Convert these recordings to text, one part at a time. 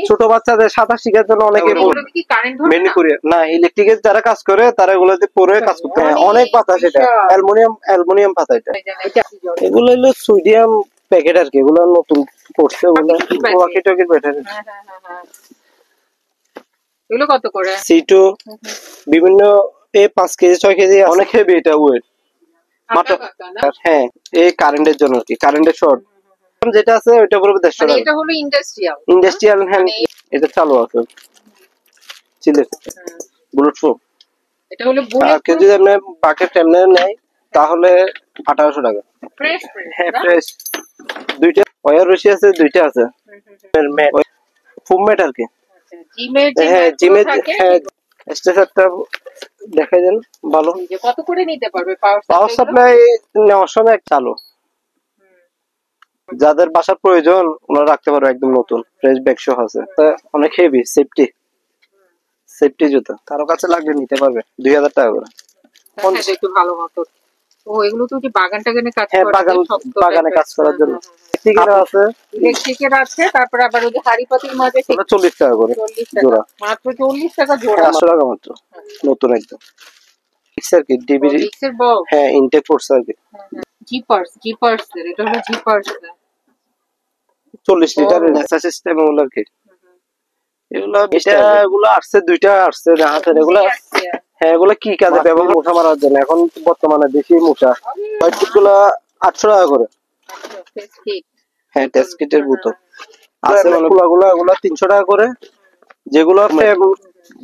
ছোট বাচ্চাদের সাঁতার শেখার জন্য অনেকে না ইলেকট্রিকের যারা কাজ করে তারা এগুলো পরে কাজ করতে হয়। অনেক পাতা, সেটা অ্যালুমিনিয়াম পাতা। এটা এগুলো হলো সোডিয়াম প্যাকেট আর কি, এগুলো নতুন করছে। এগুলো কত করে? সিটু বিভিন্ন 5 কেজি 6 কেজি অনেক হেভি এটা ওয়েট। হ্যাঁ, এই কারেন্টের জন্য কি, কারেন্টের শর্ট যেটা আছে ওটা পুরো 150 টাকা। এটা হলো ইন্ডাস্ট্রিয়াল হ্যান্ড, এটা চালু আছে চিলে বুলেট প্রুফ। এটা হলো বুলেট প্রুফ। যদি আপনি বাকেট এমনি নেয় তাহলে 1800 টাকা। ফ্রেশ হ্যাঁ ফ্রেশ। দুইটা ওয়্যার রশি আছে, দুইটা আছে ফুম ম্যাট আর কি। হ্যাঁ জিমে হ্যাঁ স্ট্রেচারটা দেখাই দেন ভালো। কত করে নিতে পারবে পাওয়ার সাপ্লাই নেওয়ার সময় চালু, যাদের বাসার প্রয়োজন ওনারা রাখতে পারবে। একদম নতুন ফ্রেশ ব্যাগ সহ আছে, অনেক হেভি সেফটি জুতা। কারো কাছে লাগলে নিতে পারবে 2000 টাকা করে। একটু ভালো মতো। ও এগুলো তো কি বাগানে কাজ করে? বাগানে কাজ করার জন্য ইলেকট্রিকের আছে। তারপর আবার ওই যে হাড়ি পাতির মাঝে 40 টাকা করে জোড়া। মাত্র 40 টাকা জোড়া। 500 টাকা মাত্র, নতুন একদম। কি ডিবিডি মিক্সার বক্স। হ্যাঁ ইনটেক ফোর্স আর কি। জিপার্স এটা হলো জিপার্স 40 লিটারের নেসা সিস্টেম ওগুলো আর কি। এগুলো আসছে, দুইটা আসছে হাতের। এগুলো হ্যাঁ এগুলো কি কাজে ব্যবহার? মোটা মারার জন্য। এখন বর্তমানে বেশি মোটা। গুলো 800 টাকা করে। হ্যাঁ টেস্ট কিটের বোতল আছে। এগুলো 300 টাকা করে। যেগুলো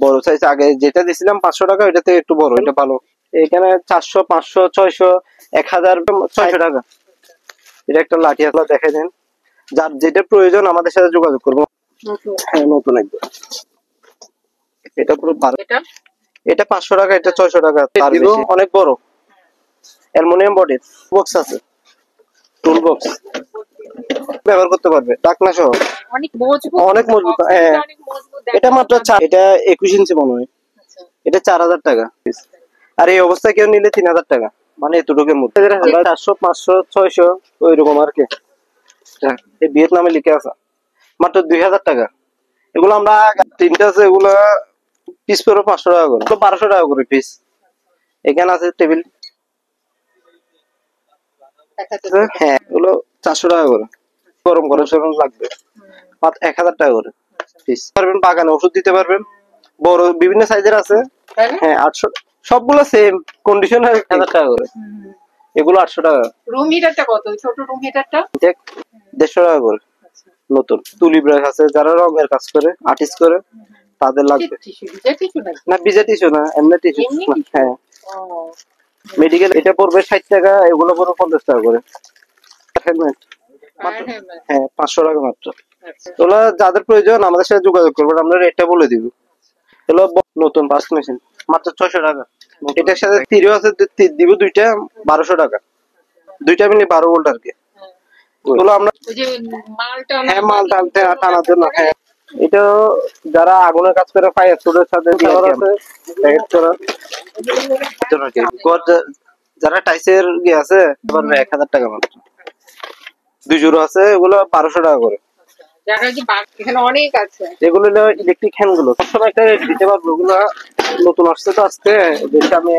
বড় সাইজ, আগে যেটা দিছিলাম 500 টাকা, এটা থেকে একটু বড়, এটা ভালো। এখানে 400 500 600 1000 600 টাকা। এটা একটা লাঠি আসলে দেখে দেন, যার যেটা প্রয়োজন আমাদের সাথে যোগাযোগ করবো। হ্যাঁ নতুন একদম। এটা পুরো এটা 500 টাকা, এটা 600 টাকা। তার বেশি অনেক বড় অ্যালুমিনিয়াম বডির বক্স আছে, টুল বক্স ব্যবহার করতে পারবে, টাকনা সহ। অনেক মজবুত। হ্যাঁ এটা মাত্র এটা 21 ইঞ্চি মনে হয়। এটা 4000 টাকা। আর এই অবস্থায় কেউ নিলে 3000 টাকা, মানে এতটুকুর মধ্যে। 400 500 600 ওই রকম আর কি। এই ভিয়েতনামে লিখে আছে মাত্র 2000 টাকা। এগুলো আমরা তিনটা আছে, এগুলো পিস পড়ে 500 টাকা করে, 1200 টাকা করে পিস। এখানে আছে টেবিল, হ্যাঁ এগুলো 400 টাকা করে। গরম করার জন্য লাগবে 1000 টাকা করে পিস। পারবেন বাগানে ওষুধ দিতে পারবেন, বড় বিভিন্ন সাইজের আছে। হ্যাঁ 800, সবগুলো সেম কন্ডিশন। 1000 টাকা করে এগুলো। 800 টাকা। রুম হিটারটা কত? ছোট রুম হিটারটা 150 টাকা করে। নতুন তুলি ব্রাশ আছে, যারা রঙের কাজ করে, আর্টিস্ট করে, তাদের লাগবে। না ভিজা টিস্যু না, এমনি টিস্যু। হ্যাঁ মেডিকেল। এটা পড়বে 60 টাকা, এগুলো পড়বে 50 টাকা করে। হ্যাঁ 500 টাকা মাত্র। এগুলো যাদের প্রয়োজন আমাদের সাথে যোগাযোগ করবেন, আমরা রেটটা বলে দিব। এগুলো নতুন পাস মেশিন মাত্র 600 টাকা। এটার সাথে তিরিও আছে, দিব দুইটা 1200 টাকা। দুইটা মিলে 12 ভোল্ট আর কি। এগুলো আমরা হ্যাঁ মাল টানার জন্য। হ্যাঁ এটা যারা আগুনের কাজ করে ফায়ার সুটের সাথে যারা টাইসের আছে 1000 টাকা মাত্র। 2 জোড়া আছে, এগুলো 1200 টাকা করে। অনেক আছে। এগুলো ইলেকট্রিক হ্যান্ড গুলো সবসময় একটা রেট দিতে পারবো। ওগুলো নতুন আসছে তো আজকে। আমি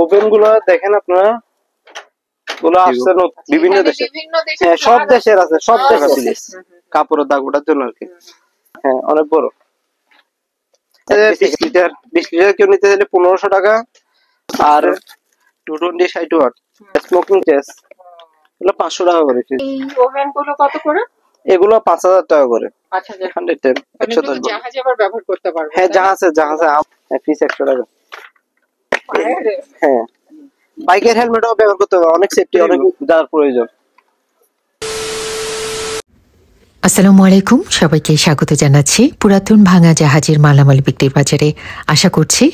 ওভেন গুলো দেখেন আপনারা, গুলো আসছে বিভিন্ন দেশে। হ্যাঁ সব দেশের আছে, সব দেশের। কাপড়ের দাগ ওঠার জন্য আর কি। হ্যাঁ অনেক বড়। 20 লিটার কেউ নিতে চাইলে 1500 টাকা। আর 220 60 ওয়াট স্মোকিং টেস্ট এগুলো 500 টাকা করে। এই ওভেন গুলো কত করে? এগুলো 5000 টাকা করে। 110 জাহাজে আবার ব্যবহার করতে পারবে। হ্যাঁ জাহাজে পিস 100 টাকা। হ্যাঁ বাইকের হেলমেটও ব্যবহার করতে হবে, অনেক সেফটি, অনেক যার প্রয়োজন। আসসালামু আলাইকুম, সবাইকে স্বাগত জানাচ্ছি পুরাতন ভাঙা জাহাজের মালামাল বিক্রির বাজারে। আশা করছি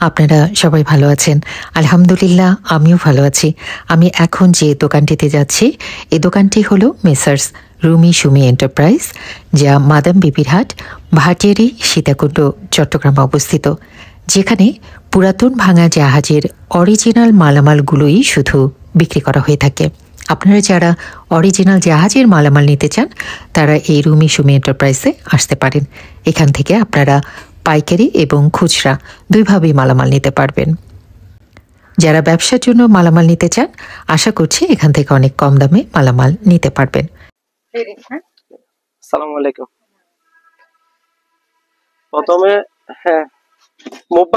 আপনারা সবাই ভালো আছেন। আলহামদুলিল্লাহ আমিও ভালো আছি। আমি এখন যে দোকানটিতে যাচ্ছি, এই দোকানটি হলো মেসার্স রুমি সুমি এন্টারপ্রাইজ, যা মাদাম বিবির হাট, ভাটিয়ারি, সীতাকুণ্ড, চট্টগ্রামে অবস্থিত, যেখানে পুরাতন ভাঙা জাহাজের অরিজিনাল মালামালগুলোই শুধু বিক্রি করা হয়ে থাকে। আপনারা যারা অরিজিনাল জাহাজের মালামাল নিতে চান তারা এই রুমি সুমি এন্টারপ্রাইজে আসতে পারেন। এখান থেকে আপনারা পাইকারি এবং খুচরা দুইভাবেই মালামাল নিতে পারবেন। যারা ব্যবসার জন্য মালামাল নিতে চান আশা করছি এখান থেকে অনেক কম দামে মালামাল নিতে পারবেন। আসসালামু আলাইকুম। প্রথমে মুভ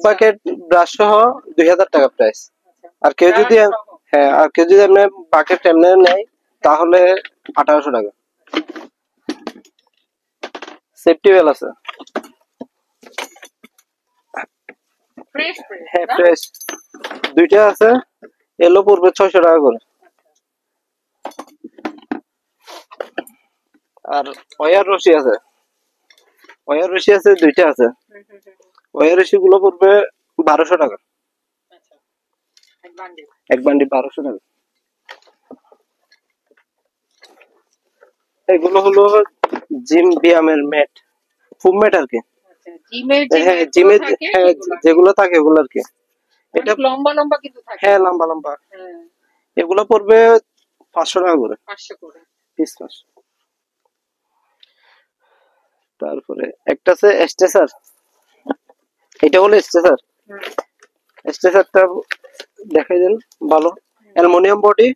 বাকেট ব্রাশ সহ 2000 টাকা প্রাইস। আর কেউ যদি আপনি বাকেট এমনি নেয় তাহলে 1800 টাকা। সেফটি ওয়েল আছে, ফ্রেশ দুইটা আছে, এলো পড়বে 600 টাকা করে। আর ওয়ার রশি আছে দুইটা আছে, ওয়ার রশি গুলো পড়বে 1200 টাকা। এক বান্ডি 1200 টাকা। এগুলো হলো জিম ব্যায়ামের ম্যাট, ফুম ম্যাট আর কি। জিমে যেগুলো থাকে ওগুলো আর কি। এটা লম্বা লম্বা কিন্তু থাকে। লম্বা। এগুলো পড়বে 500 টাকা করে। 500 করে পিস 500। তারপরে একটা আছে স্ট্রেচার। এটা হলো স্ট্রেচারটা দেখাই দেন, ভালো অ্যালুমিনিয়াম বডি,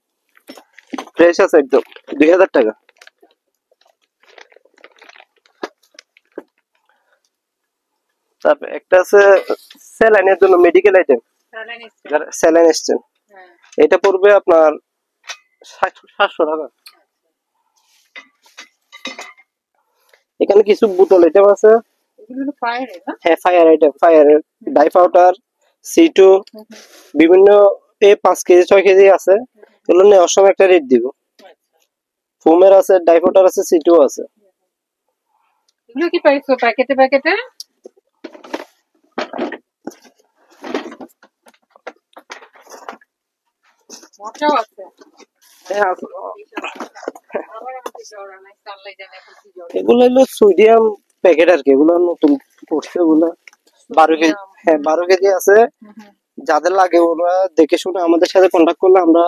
ফ্রেশ আছে একদম, 2000 টাকা। তারপর একটা আছে স্যালাইনের জন্য মেডিকেল আইটেম, স্যালাইন স্টেন। এটা পড়বে আপনার 700 টাকা। এখানে কিছু বোতল আইটেম আছে, ফায়ার আইটেম, ফায়ারের ডাই পাউডার, C2, বিভিন্ন 5 কেজি 6 কেজি আছে। এগুলো নেওয়ার সময় একটা রেট দিব। ফোমের আছে, ডাই পাউডার আছে, C2 আছে। এগুলো কি পাইছো প্যাকেটে? মশাও আছে। এগুলো হলো সোডিয়াম প্যাকেট আর কি। এগুলো নতুন করছে, এগুলো 12 কেজি। 12 কেজি আছে। যাদের লাগে ওরা দেখে শুনে আমাদের সাথে কন্টাক্ট করলে আমরা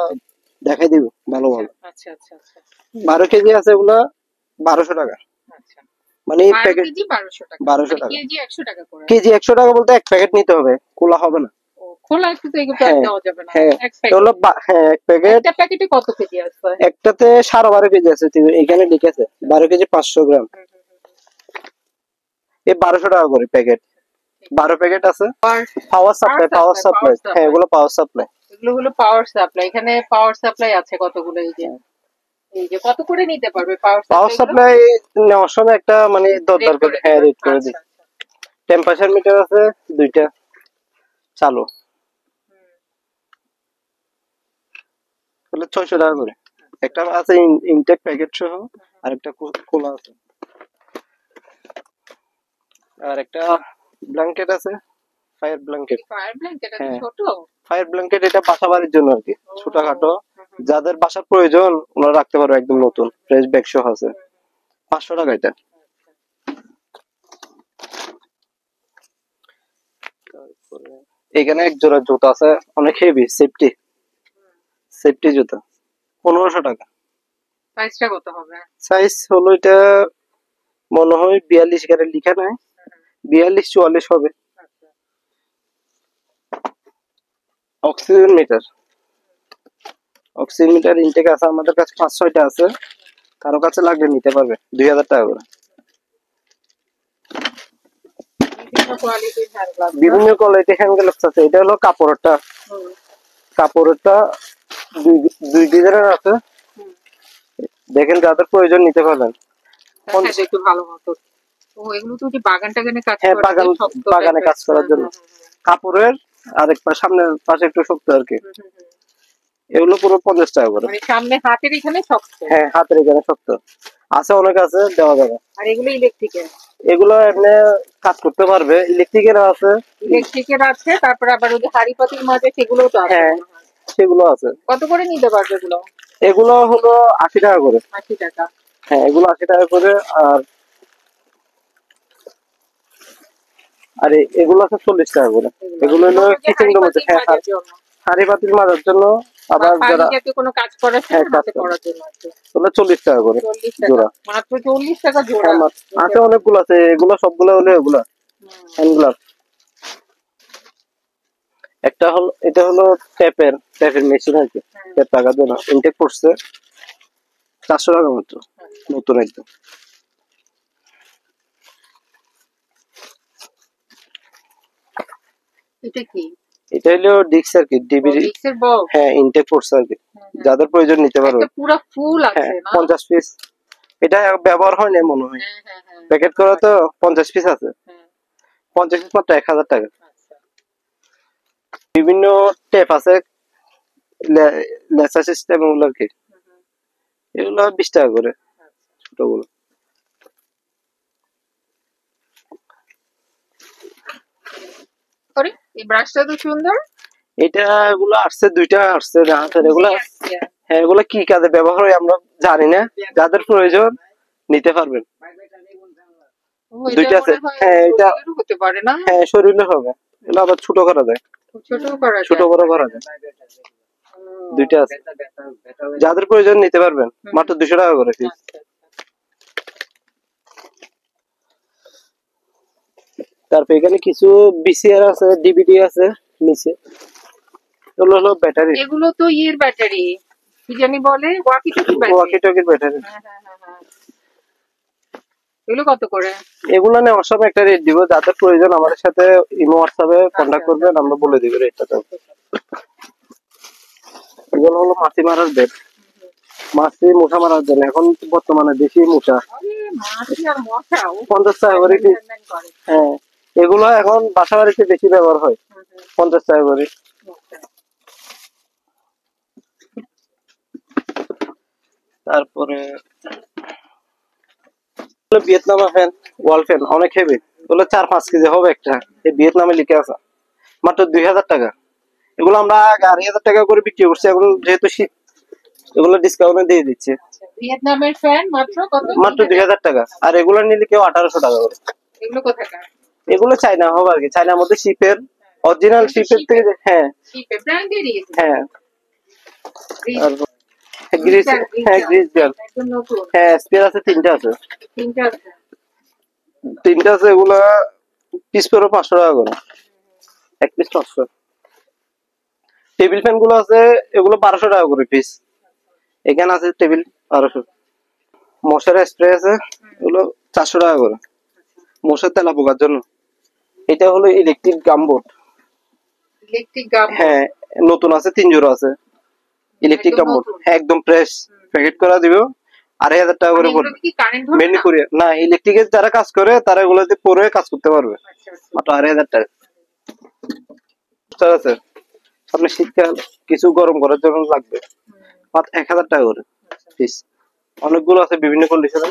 দেখাই দিব ভালো। 12 কেজি আছে, এগুলা 1200 টাকা। মানে প্যাকেট 1200 টাকা। কেজি 100 টাকা বলতে এক প্যাকেট নিতে হবে, খোলা হবে না। খোলা কিন্তু এগুলো দেওয়া যাবে না। এক প্যাকেট। একটা প্যাকেটে কত কেজি আছে? একটাতে 12.5 কেজি আছে, এখানে লিখেছে 12 কেজি 500 গ্রাম। এই 1200 টাকা করে প্যাকেট। 12 প্যাকেট আছে। Power supply. এগুলো পাওয়ার সাপ্লাই। এগুলো হলো পাওয়ার সাপ্লাই। এখানে পাওয়ার সাপ্লাই আছে কতগুলো। এই যে কত করে নিতে পারবে পাওয়ার সাপ্লাই নেওয়ার সময় একটা মানে দরদার করে রেট করে দিই। টেম্পারেচার মিটার আছে দুইটা চালু, তাহলে 600 টাকা করে। একটা আছে ইনটেক প্যাকেট সহ, আর একটা খোলা আছে। আর একটা ব্ল্যাঙ্কেট আছে, ফায়ার ব্ল্যাঙ্কেট। ছোট ফায়ার ব্ল্যাঙ্কেট, এটা বাসা বাড়ির জন্য আর কি, ছোটখাটো যাদের বাসার প্রয়োজন ওনারা রাখতে পারবে, একদম নতুন ফ্রেশ ব্যাগ সহ আছে। 500 টাকা এটা। এখানে এক জোড়া জুতা আছে, অনেক হেভি, সেফটি জুতা, 1500 টাকা। সাইজটা কত হবে? সাইজ হলো এটা মনে হয় 42, এখানে লেখা নাই, 42-44 হবে। অক্সিজেন মিটার ইনটেক আছে আমাদের কাছে 5-6টা আছে। কারো কাছে লাগলে নিতে পারবে, 2000 টাকা করে। বিভিন্ন কোয়ালিটি হ্যান্ড গ্লাভস আছে। এটা হলো কাপড়েরটা 2 ডিজাইনের আছে। দেখেন, যাদের প্রয়োজন নিতে পারবেন। একটু ভালো মতো। এগুলো তো বাগান টাগানে কাজ করে। বাগানে কাজ করার জন্য কাপড়ের, আরেক সামনের পাশে একটু শক্ত আর কি। এগুলো পুরো 50 টাকা করে। সামনে হাতের এখানে শক্ত। হাতের এখানে শক্ত আছে, অনেক আছে, দেওয়া যাবে। আর এগুলো ইলেকট্রিকের? এগুলো এমনি কাজ করতে পারবে। ইলেকট্রিকের আছে, তারপরে আবার ওই যে হাড়ি পাতির মাঝে সেগুলো তো আছে। সেগুলো আছে। কত করে নিতে পারবে এগুলো? এগুলো হলো 80 টাকা করে। 80 টাকা। এগুলো 80 টাকা করে। আর এগুলো আছে 40 টাকা করে। এগুলো হলো কিচেন রুমে হাড়ি পাতিল মাজার জন্য আবার যারা পানিতে কোনো কাজ করার হ্যাঁ, জন্য কাজ হাতে করে। করার জন্য আছে ওগুলো 40 টাকা করে 40 টাকা জোড়া। মাত্র 40 টাকা জোড়া হ্যাঁ, আছে অনেকগুলো আছে, এগুলো সবগুলো হলো এগুলা হ্যান্ড গ্লাভ। একটা হলো, এটা হলো ট্যাপের মেশিন আর কি, ট্যাপ টাকা দেয় না, ইনটেক করছে 400 টাকা মাত্র, নতুন একদম। এটা কি এটা হলো ডিক্স আর কি, ডিবিডি। মিক্সের বক্স হ্যাঁ, ইনটেক করছে আর কি, যাদের প্রয়োজন নিতে পারবে। একটা পুরো ফুল হ্যাঁ, আছে না 50 পিস। এটা ব্যবহার হয় না মনে হয়, হ্যাঁ হ্যাঁ হ্যাঁ প্যাকেট করা তো 50 পিস আছে, হ্যাঁ 50 পিস মাত্র 1000 টাকা। আচ্ছা বিভিন্ন ট্যাপ আছে, লেসা সিস্টেম ওগুলো আর কি, এগুলো 20 টাকা করে ছোটগুলো। আরে এই ব্রাশটা তো সুন্দর এটা এগুলো আসছে, দুইটা আসছে হাতের এগুলো। হ্যাঁ, এগুলো কি কাজে ব্যবহার হয় আমরা জানি না, যাদের প্রয়োজন নিতে পারবেন। ও, দুইটা এটা আছে। মনে হয় হ্যাঁ, এটা শরীরেরও হতে পারে না হ্যাঁ শরীরে হবে, এগুলো আবার ছোট করা যায়, ছোট করা ছোট যায় বড় করা যায়, ও, দুইটা আছে। যাদের প্রয়োজন নিতে পারবেন, মাত্র 200 টাকা করে পিস। আচ্ছা, আচ্ছা। তারপর এখানে কিছু বিসিআর আছে, ডিভিডি আছে নিচে, এগুলো হলো ব্যাটারি, এগুলো তো ইয়ের ব্যাটারি কি জানি বলে ওয়াকি টকি ওয়াকি ব্যাটারি টকির ব্যাটারি। হ্যাঁ হ্যাঁ হ্যাঁ হ্যাঁ এগুলো কত করে এগুলো নেওয়ার সময় একটা রেট দিব, যাদের প্রয়োজন আমাদের সাথে ইমো হোয়াটসঅ্যাপে কন্ট্যাক্ট করবেন, আমরা বলে দিব রেটটা। এগুলো হলো মাছি মারার বেড, মাছি মশা মারার জন্য এখন বর্তমানে বেশি মশা। আরে মাছি আর মশা ও 50 টাকা করে পিস। লেনদেন করে হ্যাঁ, এগুলো এখন বাসা বাড়িতে বেশি ব্যবহার হয়, 50 টাকা করে। তারপরে ভিয়েতনামা ফ্যান, ওয়াল ফ্যান, অনেক হেভি, এগুলো 4-5 কেজি হবে একটা, এই ভিয়েতনামে লিখে আছে, মাত্র 2000 টাকা। এগুলো আমরা আগে 2,500 টাকা করে বিক্রি করছি, এখন যেহেতু শীত এগুলো ডিসকাউন্টে দিয়ে দিচ্ছে, ভিয়েতনামের ফ্যান মাত্র কত মাত্র 2000 টাকা। আর এগুলো নিলে কেউ 1800 টাকা করে। এগুলো কোথাকার এগুলো চাইনা হবে আর কি, চাইনার মধ্যে শিপের, অরিজিনাল শিপের থেকে। হ্যাঁ শিপে ব্র্যান্ডেরই হ্যাঁ, গ্রিস আর গ্রিস, হ্যাঁ গ্রিস জেল, একদম নতুন হ্যাঁ স্পেয়ার আছে, 3টা আছে, তিনটা আছে 3টা আছে। এগুলা পিস পড়ো 500 টাকা করে, এক পিস 500। টেবিল ফ্যান গুলো আছে, এগুলো 1200 টাকা করে পিস। এখানে আছে টেবিল 1200। মশার স্প্রে আছে, এগুলো 400 টাকা করে, মশার তেলা পোকার জন্য। এটা হলো ইলেকট্রিক গামবোট, ইলেকট্রিক গাম হ্যাঁ নতুন আছে, 3 জোড়া আছে ইলেকট্রিক একদম গামবোট, নতুন। হ্যাঁ একদম ফ্রেশ, প্যাকেট করা দিব 2,500 টাকা করে পড়বে। কি কারেন্ট ধরে মেনলি না করি না, ইলেকট্রিকের যারা কাজ করে তারা এগুলোতে পরে কাজ করতে পারবে, আচ্ছা আচ্ছা মাত্র 2,500 টাকা। ঠিক আছে, সামনে শীতকাল, কিছু গরম করার জন্য লাগবে, মাত্র 1,000 টাকা করে পিস। অনেকগুলো আছে বিভিন্ন কন্ডিশনে।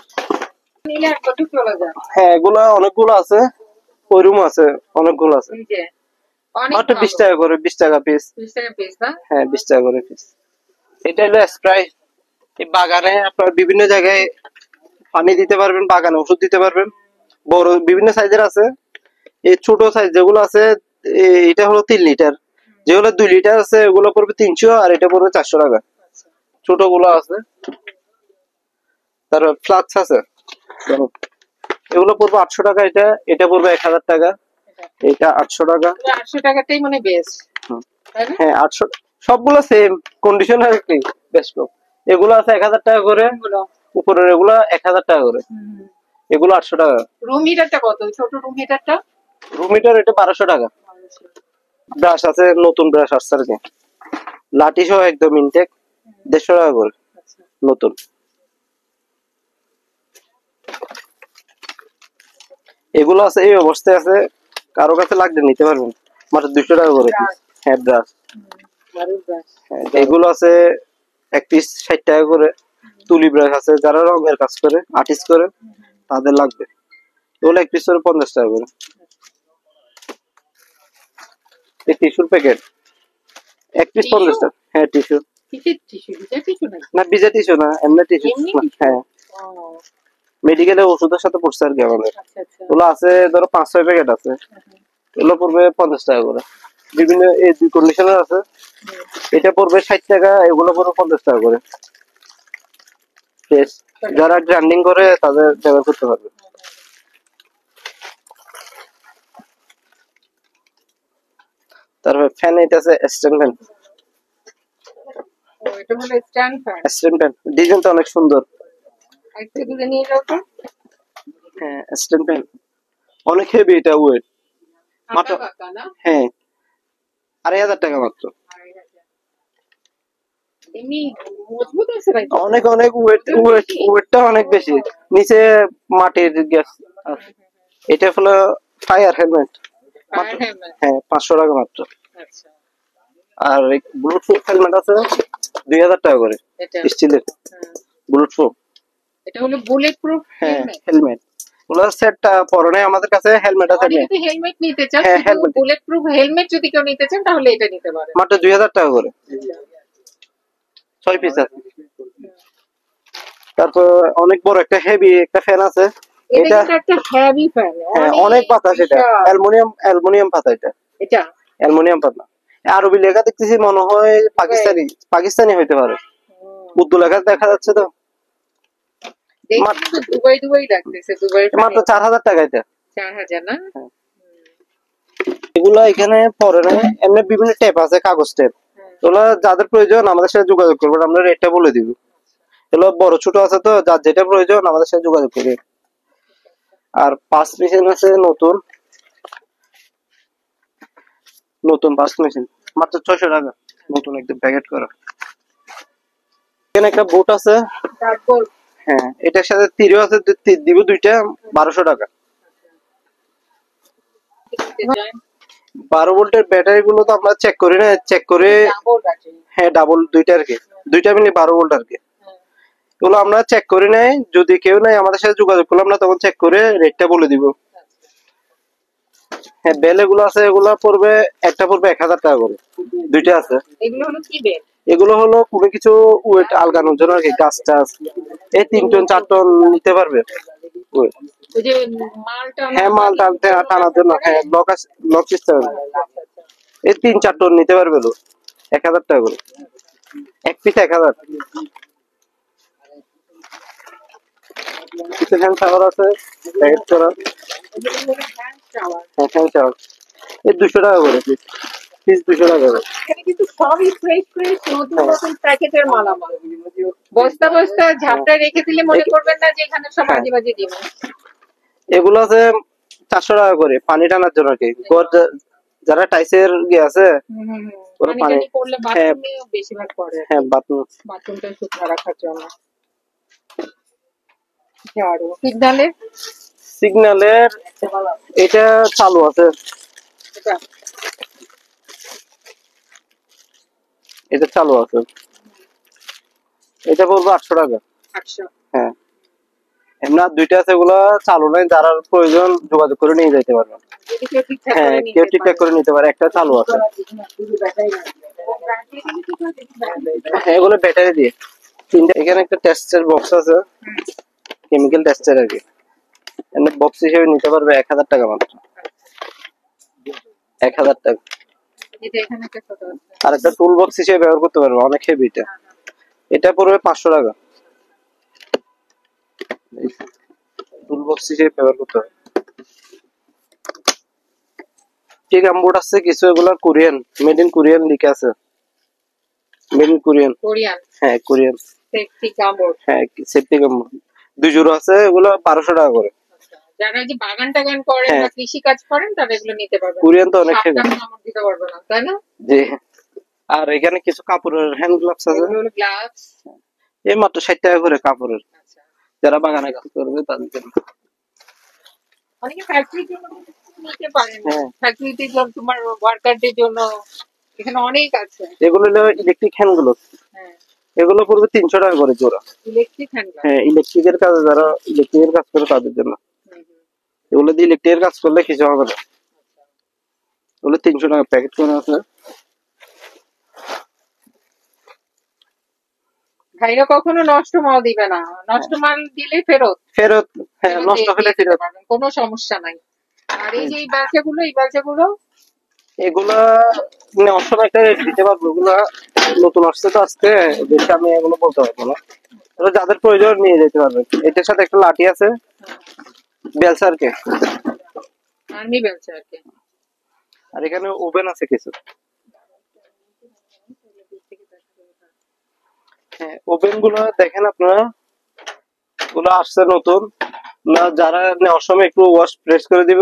নিলে এক বছর চলে যায় হ্যাঁ, এগুলো অনেকগুলো আছে, ওই রুম আছে অনেকগুলো আছে, এই যে অনেক মাত্র 20 টাকা করে, 20 টাকা পিস। 20 টাকা পিস না হ্যাঁ 20 টাকা করে পিস। এটা হলো স্প্রাই, এই বাগানে আপনার বিভিন্ন জায়গায় পানি দিতে পারবেন, বাগানে ওষুধ দিতে পারবেন, বড় বিভিন্ন সাইজের আছে। এই ছোট সাইজ যেগুলো আছে, এটা হলো 3 লিটার, যেগুলো 2 লিটার আছে এগুলো পড়বে 300, আর এটা পড়বে 400 টাকা। ছোট গুলো আছে, তারপর ফ্লাক্স আছে, এগুলো পড়বে 800 টাকা। এটা এটা পড়বে 1,000 টাকা, এটা 800 টাকা। 800 টাকাটাই মানে বেস্ট তাই না হ্যাঁ 800, সবগুলো সেম কন্ডিশন আর কি, বেস্ট। এগুলো আছে 1,000 টাকা করে, উপরের এগুলো 1,000 টাকা করে, এগুলো 800 টাকা। রুম হিটারটা কত ছোট রুম হিটারটা রুম হিটার এটা 1200 টাকা। ব্রাশ আছে, নতুন ব্রাশ আসছে আর কি, লাঠি সহ একদম ইনটেক, 150 টাকা করে নতুন। এগুলো আছে এই অবস্থায় আছে, কারো কাছে লাগলে নিতে পারবেন, মাত্র 200 টাকা করে পিস। হ্যাঁ ব্রাশ, এগুলো আছে এক পিস 60 টাকা করে। তুলি ব্রাশ আছে, যারা রঙের কাজ করে, আর্টিস্ট করে, তাদের লাগবে, এগুলো এক পিস করে 50 টাকা করে। এই টিস্যুর প্যাকেট এক পিস 50 টাকা। হ্যাঁ টিস্যু, কিসের টিস্যু ভিজা টিস্যু নাকি না ভিজা টিস্যু না, এমনি টিস্যু। এমনি হ্যাঁ, ও মেডিকেলে ওষুধের সাথে পড়ছে আর কি আমাদের। আচ্ছা আচ্ছা ওগুলো আছে ধরো 5-6 প্যাকেট আছে, এগুলো পড়বে 50 টাকা করে। বিভিন্ন এই দুই কন্ডিশনের আছে, এটা পড়বে 60 টাকা, এগুলো পড়বে 50 টাকা করে। Yes, যারা গ্রাইন্ডিং করে তাদের ব্যবহার করতে পারবে। তারপর ফ্যান, এটা আছে স্ট্যান্ড ফ্যান। এটা হলো স্ট্যান্ড ফ্যান। স্ট্যান্ড ফ্যান ডিজাইনটা অনেক সুন্দর। একটু দূরে নিয়ে যাও তো। হ্যাঁ, স্ট্যান্ড ফ্যান অনেক হেভি, এটা ওয়েট মাত্র, টাকা না? হ্যাঁ 2500 টাকা মাত্র। এমনি মজবুত আছে ভাই? অনেক অনেক ওয়েটটা অনেক বেশি, নিচে মাটির গ্যাস আছে। এটা হলো ফায়ার হেলমেট, ফায়ার হেলমেট। হ্যাঁ 500 টাকা মাত্র। আচ্ছা, আর ব্লুটুথ হেলমেট আছে 2000 টাকা করে, এটা স্টিলের ব্লুটুথ। এটা হলো বুলেট প্রুফ হ্যাঁ হেলমেট। হেলমেট, ওগুলো সেটটা পরে নাই, আমাদের কাছে হেলমেট আছে। অনেকে যদি হেলমেট নিতে চান, হ্যাঁ, শুধু helmet। বুলেট প্রুফ হেলমেট যদি কেউ নিতে চান তাহলে এটা নিতে পারেন। মাত্র 2000 টাকা করে 6 পিস আছে। তারপর অনেক বড় একটা হেভি একটা ফ্যান আছে। এটা এটা কিন্তু একটা হেভি ফ্যান, হ্যাঁ অনেক বাতাস, এটা অ্যালুমিনিয়াম পাতা, এটা এটা অ্যালুমিনিয়াম পাতা। আরবি লেখা দেখতেছি, মনে হয় পাকিস্তানি হইতে পারে, উর্দু লেখা দেখা যাচ্ছে তো। দেখতে তো দুবাই লাগতেছে, দুবাই মাত্র 4000 টাকা এটা। 4000 না? এগুলো এখানে পরে না, এমনি বিভিন্ন টেপ আছে, কাগজ টেপ। এগুলো যাদের প্রয়োজন আমাদের সাথে যোগাযোগ করবেন, আমরা রেটটা বলে দিব। এগুলো বড় ছোট আছে, তো যার যেটা প্রয়োজন আমাদের সাথে যোগাযোগ করবেন। আর 5 মেশিন আছে নতুন নতুন 5 মেশিন মাত্র 600 টাকা, নতুন একদম প্যাকেট করা। এখানে একটা বোট আছে, তারপর হ্যাঁ এটার সাথে তীরও আছে, তীর দিব দুইটা, 1200 টাকা। 12 ভোল্টের ব্যাটারি গুলো তো আমরা চেক করি না, চেক করে ডাবল ব্যাটারি। হ্যাঁ ডাবল দুইটা আর কি, দুইটা মিলে 12 ভোল্ট আর কি। এগুলো আমরা চেক করে নেই, যদি কেউ নাই আমাদের সাথে যোগাযোগ করলাম না, তখন চেক করে রেটটা বলে দিব। হ্যাঁ বেল এগুলো আছে, এগুলো পড়বে, একটা পড়বে 1000 টাকা করে, দুইটা আছে। এগুলো হলো কি বেল? এগুলো হলো কোনো কিছু ওয়েট আলগানোর জন্য আর কি, গাছ টাছ এই 3 টন 4 টন নিতে পারবে। weight। ওই যে মালটা হ্যাঁ মাল টানতে টানার জন্য, হ্যাঁ লক সিস্টেম, এই 3-4 টন নিতে পারবে লো, 1000 টাকা করে এক পিস, 1000। কিছু হ্যান্ড শাওয়ার আছে প্যাকেট করা, হ্যান্ড শাওয়ার। হ্যাঁ হ্যান্ড শাওয়ার এই 200 টাকা করে পিস, 200 টাকা করে। এখানে কিন্তু সবই ফ্রেশ নতুন নতুন প্যাকেটের মালামাল। বস্তা বস্তা ঝাপটায় রেখে দিলে মনে করবেন না যে এখানে সব বাজে বাজে জিনিস। এগুলো আছে 400 টাকা করে, পানি টানার জন্য আর কি। যারা টাইসের আছে ওরা পানি টানি পড়লে হ্যাঁ বাথরুমে বেশিরভাগ পড়ে। হ্যাঁ বাথরুমটা শুকনো রাখার জন্য। ঝাড়ু সিগন্যালের এটা চালু আছে, এটা চালু আছে, এটা বলবো 800 টাকা। 800। হ্যাঁ এমনি আর দুইটা আছে, এগুলো চালু নাই, যারা প্রয়োজন যোগাযোগ করে নিয়ে যেতে পারবেন। যদি কেউ ঠিকঠাক হ্যাঁ করে কেউ নিতে ঠিকঠাক করে নিতে পারে, একটা চালু আছে। হ্যাঁ এগুলো ব্যাটারি দিয়ে তিনটা। এখানে একটা টেস্টের বক্স আছে, কেমিক্যাল টেস্টের আর কি, এমনি বক্স হিসেবে নিতে পারবে 1000 টাকা মাত্র, 1000 টাকা। এটা এখানে একটা ছোট আছে। আর একটা টুল বক্স হিসেবে ব্যবহার করতে পারবে, অনেক হেভি এটা। এটা পড়বে 500 টাকা, টুল বক্স হিসেবে ব্যবহার করতে হবে। ঠিক আমবোর্ড আছে কিছু, এগুলো কোরিয়ান, মেড ইন কোরিয়ান লিখা আছে, মেড ইন কোরিয়ান। কোরিয়ান হ্যাঁ কোরিয়ান সেফটি কামবোর্ড। হ্যাঁ সেফটি কামবোর্ড, 2 জোড়া আছে, এগুলো 1200 টাকা করে। যারা যে বাগান টাগান করেন বা কৃষি কাজ করেন তারা এগুলো নিতে পারবেন। কোরিয়ান তো অনেক হেভি, কামড় দিতে পারবে না, তাই না? জি। আর এখানে কিছু কাপড়ের হ্যান্ড গ্লাভস আছে, এগুলো হলো গ্লাভস। এই মাত্র 60 টাকা করে কাপড়ের, আচ্ছা, যারা বাগানে কাজ করবে তাদের জন্য। অনেকে ফ্যাক্টরির জন্য নিতে পারেন, হ্যাঁ ফ্যাক্টরিতে জন্য তোমার ওয়ার্কারদের জন্য এখানে অনেক আছে। এগুলো হলো ইলেকট্রিক হ্যান্ড গ্লাভস, হ্যাঁ এগুলো পড়বে 300 টাকা করে জোড়া। Electric hand gloves. হ্যাঁ ইলেকট্রিকের কাজে, যারা ইলেকট্রিকের কাজ করে তাদের জন্য। এগুলো দিয়ে ইলেকট্রিকের কাজ করলে কিছু হবে না, এগুলো 300 টাকা প্যাকেট করে আছে। ভাইরা কখনো নষ্ট মাল দিবে না, নষ্ট মাল দিলে ফেরত। ফেরত, হ্যাঁ নষ্ট হলে দিয়ে দিতে ফেরত। পারবেন, কোনো সমস্যা নাই। আর এই যে এই বাচ্চাগুলো এগুলা নেওয়ার সময় একটা রেট দিতে পারবো, এগুলা নতুন আসছে তো আজকে, বেশি আমি এগুলো বলতে পারবো না। এগুলো যাদের প্রয়োজন নিয়ে যেতে পারবেন। এটার সাথে একটা লাঠি আছে, বেলসারকে, আর্মি বেলচা আর কি। আর এখানে ওভেন আছে কিছু। হ্যাঁ, ওভেন গুলো দেখেন আপনারা, গুলো আসছে নতুন না, যারা নেওয়ার সময় একটু ওয়াশ প্রেস করে দিব।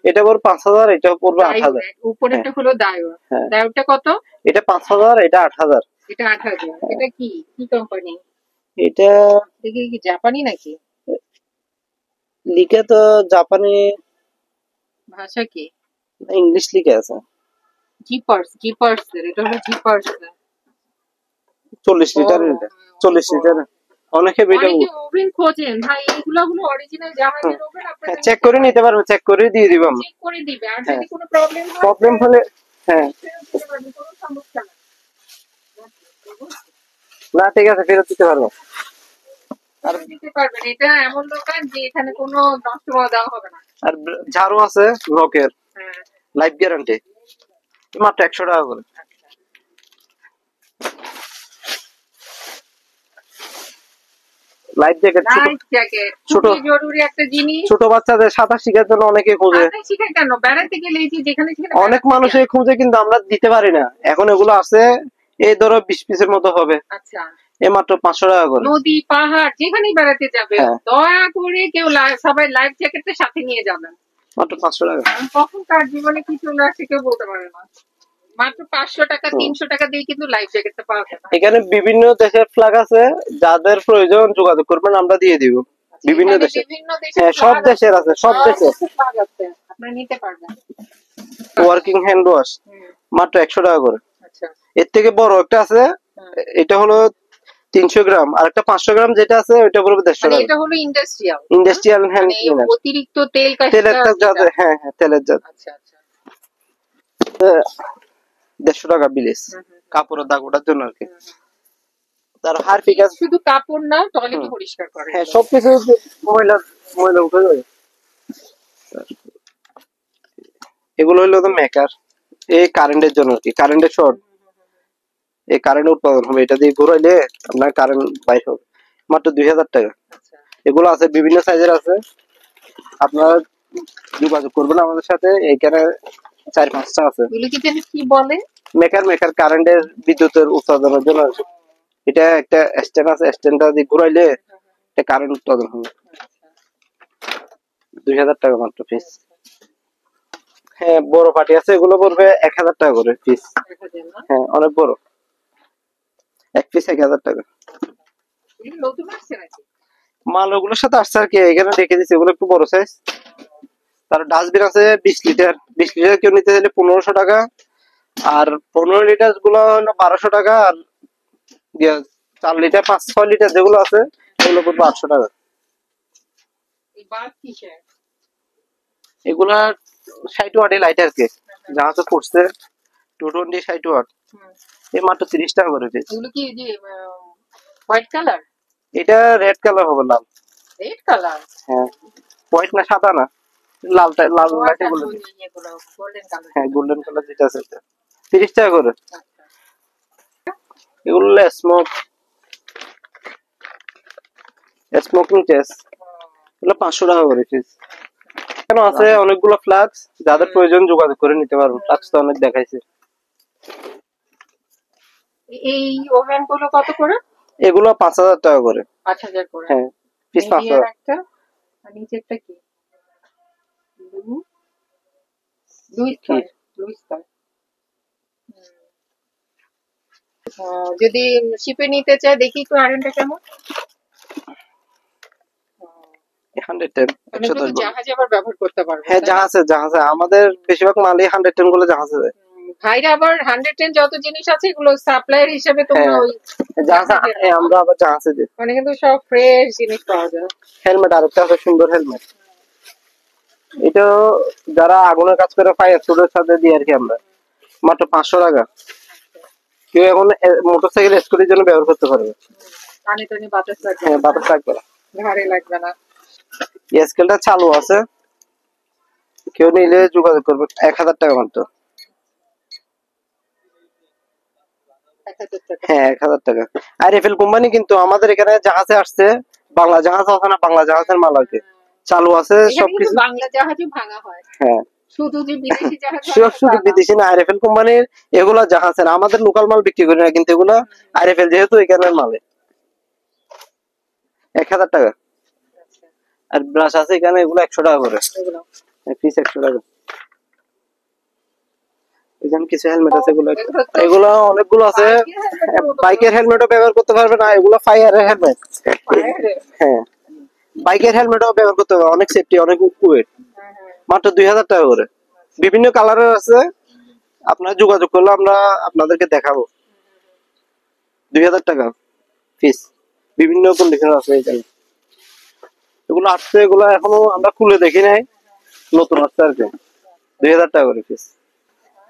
এটা পড়বে 5,000, এটা পড়বে 8,000। উপরেরটা হলো ডায়ো। হ্যাঁ। ডায়োটা কত? এটা 5,000, এটা 8,000। এটা 8,000। এটা কি কি কোম্পানি? এটা দেখি কি জাপানি নাকি? লিখে তো জাপানি, ভাষা কি? ইংলিশ লিখে আছে। জিপার্স, জিপার্স এটা হলো জিপার্স। 40 লিটার, এটা 40 লিটার। অনেকে ভিডিও অনেকে ওভেন খোঁজেন ভাই, এগুলো হলো অরিজিনাল জাহাজের ওভেন। আপনারা চেক করে নিতে পারবে, চেক করে দিয়ে দিব আমরা। চেক করে দিবে, আর হ্যাঁ। যদি কোনো প্রবলেম হয় প্রবলেম হলে হ্যাঁ, দিতে পারবেন, কোনো সমস্যা না। না ঠিক আছে, ফেরত দিতে পারবো। আর দিতে পারবেন, এটা এমন দোকান যে এখানে কোনো নষ্ট হওয়া দেওয়া হবে না। আর ঝাড়ু আছে রকের, হ্যাঁ। লাইফ গ্যারান্টি, মাত্র 100 টাকা করে। লাইফ জ্যাকেট, লাইফ জ্যাকেট ছোট খুবই জরুরি একটা জিনিস। ছোট বাচ্চাদের সাঁতার শেখার জন্য অনেকে খোঁজে। সাঁতার শিখায় কেন, বেড়াতে গেলে এই যে যেখানে সেখানে অনেক বেড়াতে মানুষই যায়। খুঁজে, কিন্তু আমরা দিতে পারি না। এখন এগুলো আছে, এই ধরো 20 পিসের মতো হবে, আচ্ছা, এই মাত্র 500 টাকা করে। নদী পাহাড় যেখানেই বেড়াতে যাবে, হ্যাঁ। দয়া করে কেউ সবাই লাইফ জ্যাকেটটা সাথে নিয়ে যাবেন। মাত্র 500 টাকা। কারণ কখন কার জীবনে কি চলে আসে কেউ বলতে পারে না। মাত্র 500 টাকা 300 টাকা দিয়ে কিন্তু লাইফ জ্যাকেটটা পাওয়া যায় না। এখানে বিভিন্ন দেশের ফ্ল্যাগ আছে, যাদের প্রয়োজন যোগাযোগ করবেন, আমরা দিয়ে দিব। বিভিন্ন এখানে দেশে, বিভিন্ন হ্যাঁ, সব দেশের আছে, সব দেশে। flag আছে, আপনারা নিতে পারবেন। ওয়ার্কিং হ্যান্ড ওয়াশ হুম, মাত্র 100 টাকা করে। আচ্ছা। এর থেকে বড় একটা আছে, হুম। এটা হলো 300 গ্রাম, আর একটা 500 গ্রাম যেটা আছে ওইটা পড়বে 150 মানে টাকা। এটা হলো ইন্ডাস্ট্রিয়াল, ইন্ডাস্ট্রিয়াল হ্যান্ড মানে ক্লিনার, অতিরিক্ত তেল তেলের কাজটা জাত, হ্যাঁ হ্যাঁ, তেলের জাত। আচ্ছা আচ্ছা। 150 টাকা বিলেস, হুম, হুম, কাপড়ের দাগ ওঠার জন্য আর কি। হুম, হুম। তার হারপিক আছে। শুধু কাপড় না, টয়লেটও পরিষ্কার করে। হ্যাঁ, সবকিছু ময়লা ময়লা উঠে যায়। এগুলো হলো তো মেকার, এই কারেন্টের জন্য আর কি, কারেন্টের শর্ট, এই কারেন্ট উৎপাদন হবে, এটা দিয়ে ঘুরাইলে আপনার কারেন্ট বাইর হবে। মাত্র 2000 টাকা। আচ্ছা। এগুলো আছে, বিভিন্ন সাইজের আছে, আপনারা যোগাযোগ করবেন আমাদের সাথে। এখানে 4-5টা আছে। এগুলো কি জানি কি বলে? মেকার, মেকার কারেন্টের বিদ্যুতের উৎপাদনের জন্য আছে। এটা একটা স্ট্যান্ড আছে, স্ট্যান্ডটা দিয়ে ঘুরাইলে এটা কারেন্ট উৎপাদন হবে। 2000 টাকা মাত্র পিস। হ্যাঁ, বড় পাটি আছে, এগুলো পড়বে 1000 টাকা করে পিস। দেখা যায় না? হ্যাঁ, অনেক বড়, এক পিস 1000 টাকা। এগুলো নতুন আসছে নাকি? মাল ওগুলোর সাথে আসছে আর কি, এখানে রেখে দিচ্ছি, এগুলো একটু বড় সাইজ। তার ডাস্টবিন আছে 20 লিটার, 20 লিটার কেউ নিতে চাইলে 1500 টাকা, আর 15 লিটার গুলো হলো 1200 টাকা, আর 4 লিটার 5-6 লিটার যেগুলো আছে এগুলো পড়বে 800 টাকা। এই বাল্ব কিসের? এগুলা 60 ওয়াটের লাইট আর কি, জাহাজে পড়ছে 220 60 ওয়াট, হুম। এই মাত্র 30 টাকা করে পিস। এগুলো কি যে হোয়াইট কালার? এটা রেড কালার হবে, লাল। Red colour? হ্যাঁ, হোয়াইট না, সাদা না, লালটা, লাল লাইটে বলে দিই। Golden colour. হ্যাঁ, গোল্ডেন কালার যেটা আছে এটা 30 টাকা করে। আচ্ছা। এগুলো স্মোক, স্মোকিং টেস্ট, এগুলো 500 টাকা করে পিস। কেন আছে অনেকগুলো ফ্লাক্স, যাদের প্রয়োজন যোগাযোগ করে নিতে পারবেন। ফ্লাক্স তো অনেক দেখাইছে। এই ওভেন গুলো কত করে? এগুলো 5000 টাকা করে। 5000 করে। হ্যাঁ, পিস এই 5000। একটা, আর নিচেরটা কি? লুই স্টার, লুই স্টার। যদি শিপে নিতে চাই দেখি একটু আরেনটা কেমন। 110 অনেকগুলো 110 বলে। জাহাজে আবার ব্যবহার করতে পারবো। হ্যাঁ, জাহাজে, জাহাজে আমাদের বেশিরভাগ মালই 110 গুলো জাহাজে যায়। ভাইরা আবার 110 যত জিনিস আছে এগুলো সাপ্লায়ার হিসেবে তোমরা হ্যাঁ, ওই জাহাজে আমরা আবার জাহাজে দিই। মানে কিন্তু সব ফ্রেশ জিনিস পাওয়া যায়। হেলমেট আরেকটা আছে, সুন্দর হেলমেট। এটা যারা আগুনের কাজ করে ফায়ার স্যুটের সাথে দিই আর কি আমরা, মাত্র 500 টাকা। কেউ এখন মোটরসাইকেল স্কুটির জন্য ব্যবহার করতে পারবে। কানে টানে বাতাস লাগবে হ্যাঁ, না, বাতাস লাগবে না। ঘাড়ে লাগবে না। এই স্কেলটা চালু আছে, কেউ নিলে যোগাযোগ করবে, 1000 টাকা মাত্র। 1000 টাকা। হ্যাঁ 1000 টাকা। আইএফএল কোম্পানি কিন্তু আমাদের এখানে জাহাজে আসছে, বাংলা জাহাজ আছে না, বাংলা জাহাজের মাল আর কি চালু আছে এখানে কিন্তু সবকিছু। বাংলা জাহাজও ভাঙা হয়, হ্যাঁ শুধু যে বিদেশি জাহাজ ভাঙা হয় শুধু তা না। বিদেশি না, আইএফএল কোম্পানির এগুলা জাহাজ আছে না, আমাদের লোকাল মাল বিক্রি করি না, কিন্তু এগুলা আইএফএল যেহেতু এখানের মালে 1000 টাকা। আচ্ছা, আর ব্রাশ আছে এখানে, এগুলো 100 টাকা করে এগুলো পিস, 100 টাকা। এখানে কিছু হেলমেট আছে, এগুলো এগুলো তো এগুলো অনেকগুলো আছে। বাইকের হেলমেটের মতো বাইকের হেলমেটও ব্যবহার করতে পারবে না, এগুলো ফায়ারের হেলমেট। পায়ে। হ্যাঁ বাইকের হেলমেটও ব্যবহার করতে পারবে, অনেক সেফটি, অনেক ওয়েট। হ্যাঁ, হ্যাঁ। মাত্র 2000 টাকা করে, বিভিন্ন কালারের আছে, আপনারা যোগাযোগ করলে আমরা আপনাদেরকে দেখাবো। 2000 টাকা পিস, বিভিন্ন কন্ডিশন আছে এখানে। এগুলো আসছে, এগুলো এখনো আমরা খুলে দেখি নাই, নতুন আসছে আর কি। 2000 টাকা করে পিস।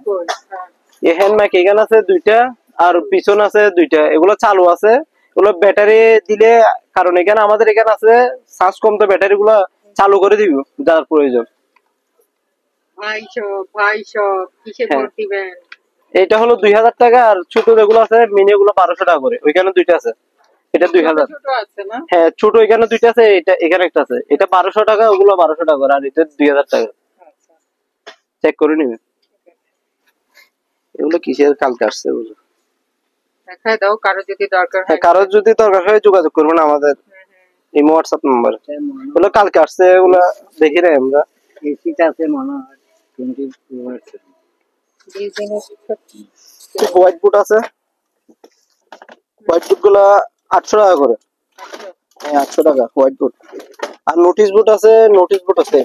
Good, হ্যাঁ। এই হ্যান্ড মাইক এখানে আছে দুইটা, আর পিছন আছে দুইটা, এগুলো চালু আছে। এগুলো ব্যাটারি দিলে, কারণ এখানে আমাদের এখানে আছে চার্জ কম, তো ব্যাটারি গুলা চালু করে দিব যার প্রয়োজন। ভাই সব কিসে হ্যাঁ। ভোট দিবেন? এটা হলো 2000 টাকা, আর ছোট যেগুলো আছে মিনি, এগুলো 1200 টাকা করে। ওইখানে দুইটা আছে, এটা 2000। ছোট আছে না? হ্যাঁ ছোট এখানে দুইটা আছে, এটা এখানে একটা আছে, এটা 1200 টাকা, ওগুলো 1200 টাকা করে, আর এটা 2000 টাকা। আচ্ছা, চেক করে নিবে। এগুলো কিসের, কালকে আসছে এগুলো। দেখায় দাও কারো যদি দরকার হ্যাঁ হয়। কারোর যদি দরকার হয় যোগাযোগ করবেন আমাদের ইমো হোয়াটসঅ্যাপ নাম্বার। এগুলো কালকে আসছে, এগুলো দেখি নাই আমরা। এসিটা আছে মনে হয় 20 20 দিনের হোয়াইট বুট আছে, হোয়াইট বুট গুলা 800 টাকা করে। হ্যাঁ 800 টাকা হোয়াইট বুট। আর নোটিশ বুট আছে, নোটিশ বুট আছে,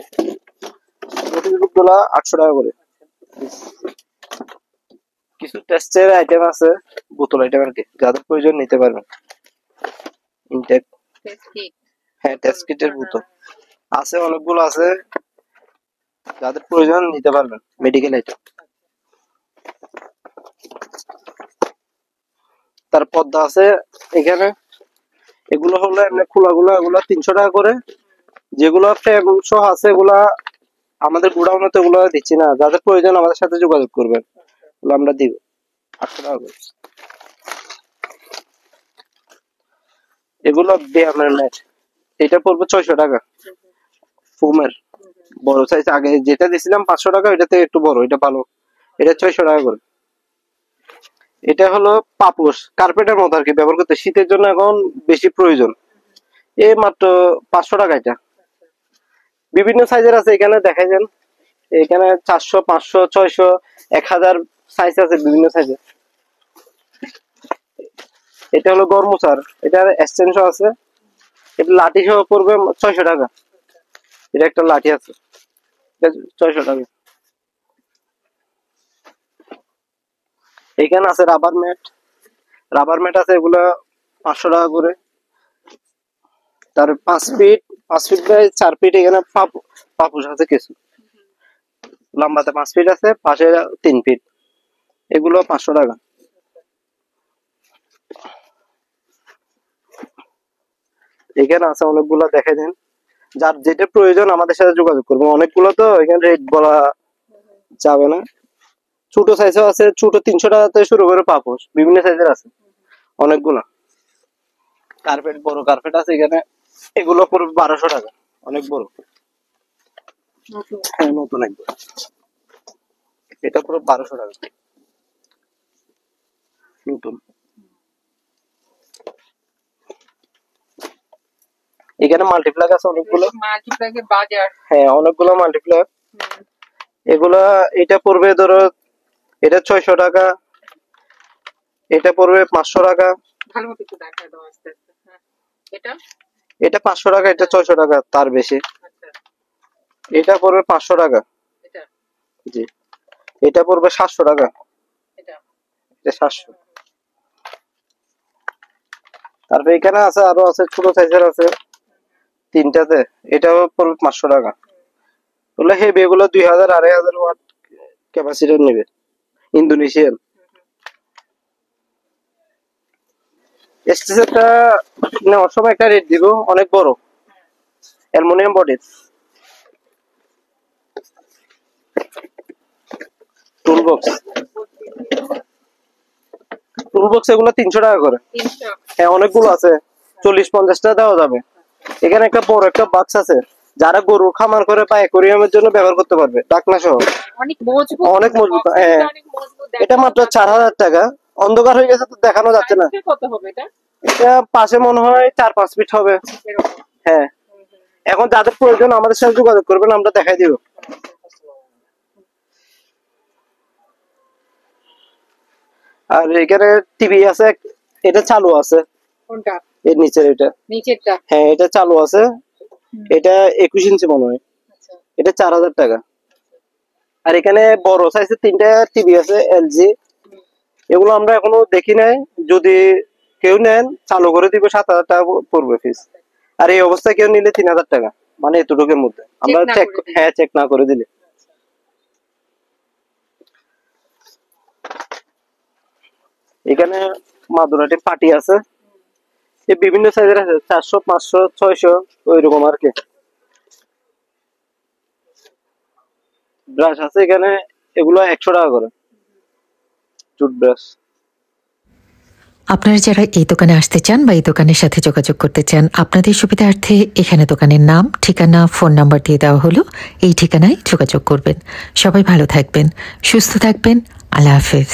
নোটিশ বুট গুলা 800 টাকা করে। কিছু টেস্টের আইটেম আছে, বোতল আইটেম আর কি, যাদের প্রয়োজন নিতে পারবেন। ইনটেক, হ্যাঁ টেস্ট কিটের বোতল আছে, অনেকগুলো আছে, যাদের প্রয়োজন নিতে পারবেন। মেডিকেল আইটেম, তার পর্দা আছে এখানে। এগুলো হলো এমনি খোলাগুলো, এগুলো 300 টাকা করে। যেগুলো ফ্রেম সহ আছে, এগুলা আমাদের গোডাউনে তো এগুলো দিচ্ছি না, যাদের প্রয়োজন আমাদের সাথে যোগাযোগ করবেন, এগুলো আমরা দিব 800 টাকা করে। এগুলো ব্যায়ামের ম্যাট, এটা পড়বে 600 টাকা। ফোমের বড় সাইজ, আগে যেটা দিছিলাম 500 টাকা, এটা থেকে একটু বড়, এটা ভালো, এটা 600 টাকা করে। এটা হলো পাপোশ, কার্পেটের মতো আর কি, ব্যবহার করতে শীতের জন্য এখন বেশি প্রয়োজন। এই মাত্র 500 টাকা এটা। বিভিন্ন সাইজের আছে, এখানে দেখাই যান, এখানে 400, 500, 600, 1000 সাইজ আছে, বিভিন্ন সাইজের। এটা হলো গরমোচার, এটার এক্সটেনশন আছে, এটা লাঠি সহ পড়বে 600 টাকা। এটা একটা লাঠি আছে, এটা 600 টাকা। এখানে আছে রাবার ম্যাট, রাবার ম্যাট আছে, এগুলা 500 টাকা করে। তার 5 ফিট, 5 ফিট বাই 4 ফিট, এখানে পাপুস আছে কিছু, লম্বাতে 5 ফিট আছে, পাশে 3 ফিট, এগুলো 500 টাকা। এখানে আছে অনেকগুলো, দেখে দিন, যার যেটা প্রয়োজন আমাদের সাথে যোগাযোগ করবো। অনেকগুলো তো এখানে রেট বলা যাবে না। ছোট সাইজও আছে, ছোট 300 টাকা থেকে শুরু করে পাপোশ বিভিন্ন সাইজের আছে অনেকগুলো। কার্পেট, বড় কার্পেট আছে এখানে, এগুলো পড়বে 1200 টাকা, অনেক বড়। হ্যাঁ নতুন একদম, এটা পুরো 1200 টাকা নতুন। এখানে মাল্টিপ্লাগ আছে অনেকগুলো, মাল্টিপ্লাগের বাজার। হ্যাঁ অনেকগুলো মাল্টিপ্লাগ। এগুলা, এটা পড়বে ধরো, এটা 600 টাকা, এটা পড়বে 500 টাকা। ভালো মতো একটু দেখা দাও আস্তে আস্তে। হ্যাঁ, এটা এটা 500 টাকা, এটা 600 টাকা, তার বেশি। আচ্ছা, এটা পড়বে 500 টাকা। এটা জি, এটা পড়বে 700 টাকা, এটা এটা 700। তারপর এখানে আছে, আরো আছে, ছোট সাইজের আছে তিনটাতে, এটাও পড়বে 500 টাকা। ওগুলো হেভি, এগুলো 2000, 2500 ওয়াট ক্যাপাসিটি নেবে, ইন্দোনেশিয়ান। এসটিসেটটা নেওয়ার সময় একটা রেট দিব, অনেক বড়, aluminium body, tool box. Tool box এগুলো 300 টাকা করে। 300। হ্যাঁ অনেকগুলো আছে, 40-50 টাকা দেওয়া যাবে। এখানে একটা বড় একটা বাক্স আছে, যারা গরু খামার করে বা অ্যাকোয়ারিয়ামের জন্য ব্যবহার করতে পারবে, ডাকনা সহ। অনেক মজবুত, অনেক মজবুত। box হ্যাঁ টা অনেক মজবুত। এটা মাত্র 4000 টাকা। অন্ধকার হয়ে গেছে তো দেখানো যাচ্ছে না। Size টা কত হবে এটা? এটা পাশে মনে হয় 4-5 ফিট হবে। এরকম। হ্যাঁ এখন যাদের প্রয়োজন আমাদের সাথে যোগাযোগ করবেন, আমরা দেখাই দিব। আর এখানে টিভি আছে, এটা চালু আছে। কোনটা? এর নিচের এটা। নিচেরটা? হ্যাঁ এটা চালু আছে, এটা 21 ইঞ্চি মনে হয়। আচ্ছা। এটা 4000 টাকা। আর এখানে বড় সাইজের 3টা টিভি আছে এলজি, এগুলো আমরা এখনো দেখি নাই। যদি কেউ নেন চালু করে দিব, 7000 টাকা পড়বে ফিস। আর এই অবস্থায় কেউ নিলে 3000 টাকা, মানে এতটুকুর মধ্যে আমরা চেক। হ্যাঁ চেক না করে দিলে। এখানে মাদুরাটি পাটি আছে, এই বিভিন্ন সাইজের আছে, 400, 500, 600 ওইরকম আর কি। ব্রাশ আছে এখানে, এগুলো 100 টাকা করে টুথব্রাশ। আপনারা যারা এই দোকানে আসতে চান বা এই দোকানের সাথে যোগাযোগ করতে চান, আপনাদের সুবিধার্থে এখানে দোকানের নাম, ঠিকানা, ফোন নাম্বার দিয়ে দেওয়া হলো। এই ঠিকানায় যোগাযোগ করবেন। সবাই ভালো থাকবেন, সুস্থ থাকবেন। আল্লাহ হাফেজ।